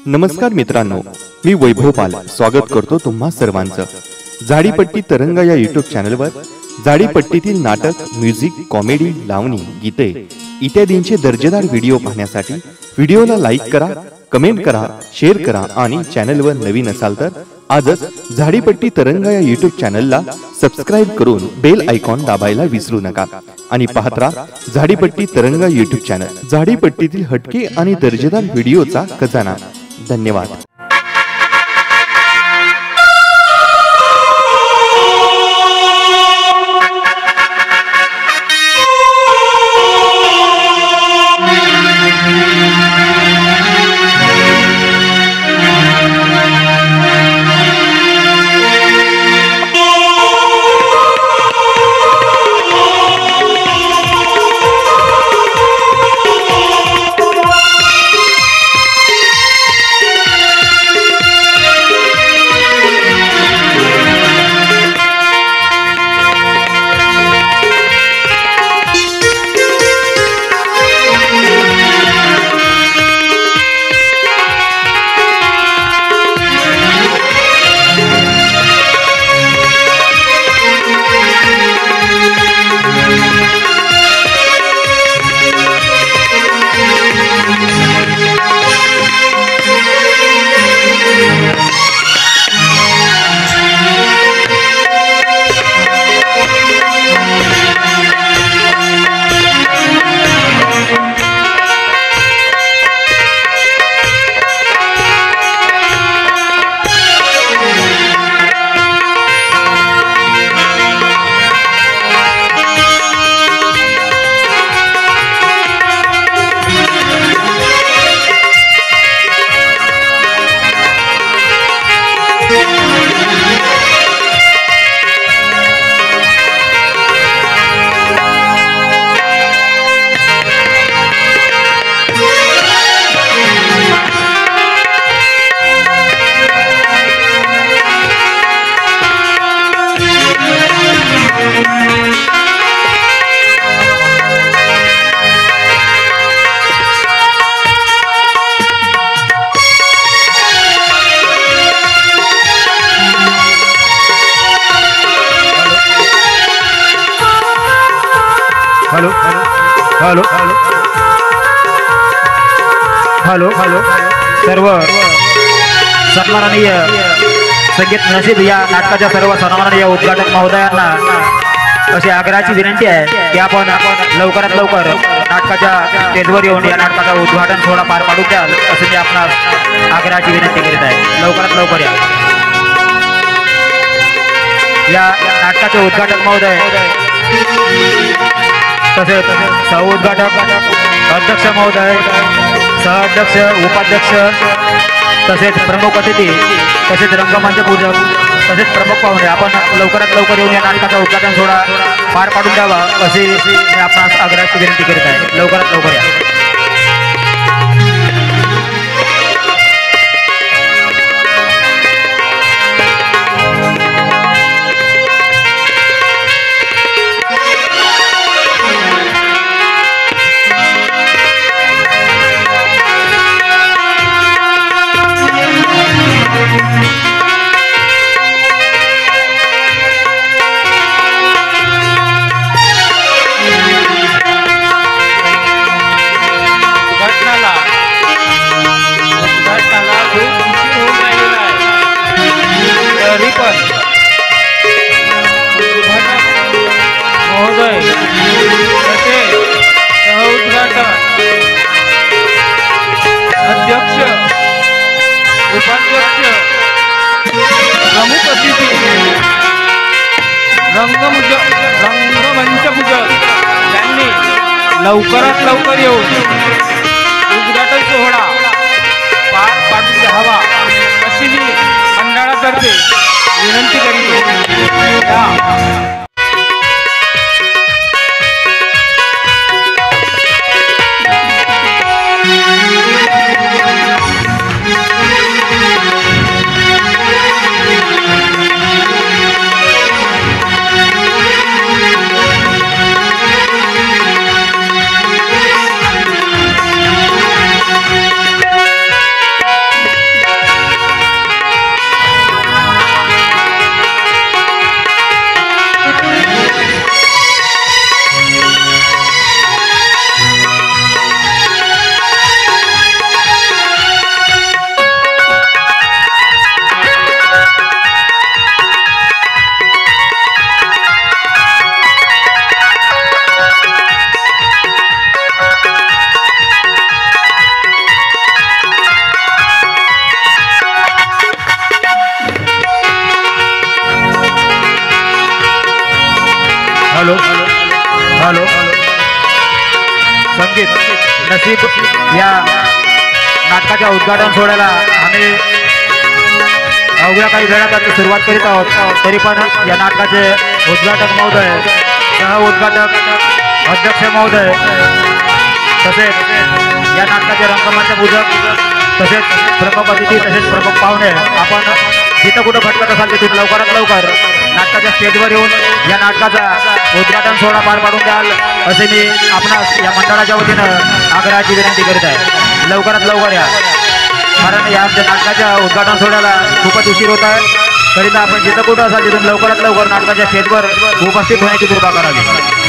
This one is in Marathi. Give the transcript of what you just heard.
नमस्कार मित्रांनो, मी वैभव पाल स्वागत करतो तुम्हा सर्वांचं झाडीपट्टी तरंगा या यूट्यूब चॅनलवर। झाडीपट्टीतील नाटक, म्युझिक, कॉमेडी, लावणी, गीते इत्यादींचे दर्जेदार व्हिडिओ पाहण्यासाठी व्हिडिओला लाईक करा, कमेंट करा, शेअर करा आणि चॅनलवर नवीन असाल तर आजच झाडीपट्टी तरंगा या यूट्यूब चॅनलला सबस्क्राइब करून बेल आयकॉन दाबायला विसरू नका आणि पाहत राहा झाडीपट्टी तरंगा यूट्यूब चॅनल। झाडीपट्टीतील हटके आणि दर्जेदार व्हिडिओचा खजाना। धन्यवाद। हेलो हेलो हेलो हेलो सर्व सन्माननीय संगीत नसीब या नाटकाच्या सर्व सन्माननीय उद्घाटक महोदयांना अशी आग्रहाची विनंती आहे की आपण लवकरात लवकर नाटकाच्या स्टेजवर येऊन या नाटकाचा उद्घाटन सोहळा पार पाडू द्याल अशी मी आपणास आग्रहाची विनंती करीत आहे। लवकरात लवकर या नाटकाचे उद्घाटक महोदय तसेच सहउद्घाटक, अध्यक्ष महोदय, सहअध्यक्ष, उपाध्यक्ष तसेच प्रमुख अतिथी तसेच रंगमंच पूजक तसेच प्रमुख पाहुणे आपण लवकरात लवकर येऊन या नाटकाचा उद्घाटन सोहळा पार पाडून द्यावा अशी मी आपणास आग्रहाची विनंती करीत आहे। लवकरात लवकर या। महोदय तसेच सहउद्घाटक, अध्यक्ष, उपाध्यक्ष, प्रमुख अतिथी, रंगमंच पूजक यांनी लवकरात लवकर येऊन उद्घाटन सोहळा पार पाडून द्यावा अशी मी मंडळातर्फे विनंती करीत हॅलो संगीत नसीब या नाटकाच्या उद्घाटन सोहळ्याला आम्ही अवघ्या काही वेळात सुरुवात करीत आहोत. तरी पण या नाटकाचे उद्घाटक महोदय, सह उद्घाटक अध्यक्ष महोदय, तसेच या नाटकाचे रंगमंच पूजक, तसेच प्रमुख अतिथी, तसेच प्रमुख पाहुणे, आपण जिथं कुठं भटकत असाल तिथून लवकरात लवकर नाटकाच्या स्टेजवर येऊन या नाटकाचा उद्घाटन सोहळा पार पाडून द्याल असे मी आपणास या मंडळाच्या वतीनं आग्रहाची विनंती करीत आहे. लवकरात लवकर या, कारण या आमच्या नाटकाच्या उद्घाटन सोहळ्याला खूपच उशीर होत आहे. तरी आपण जिथं कुठं असाल तिथून लवकरात लवकर नाटकाच्या स्टेजवर उपस्थित होण्याची कृपा करावी.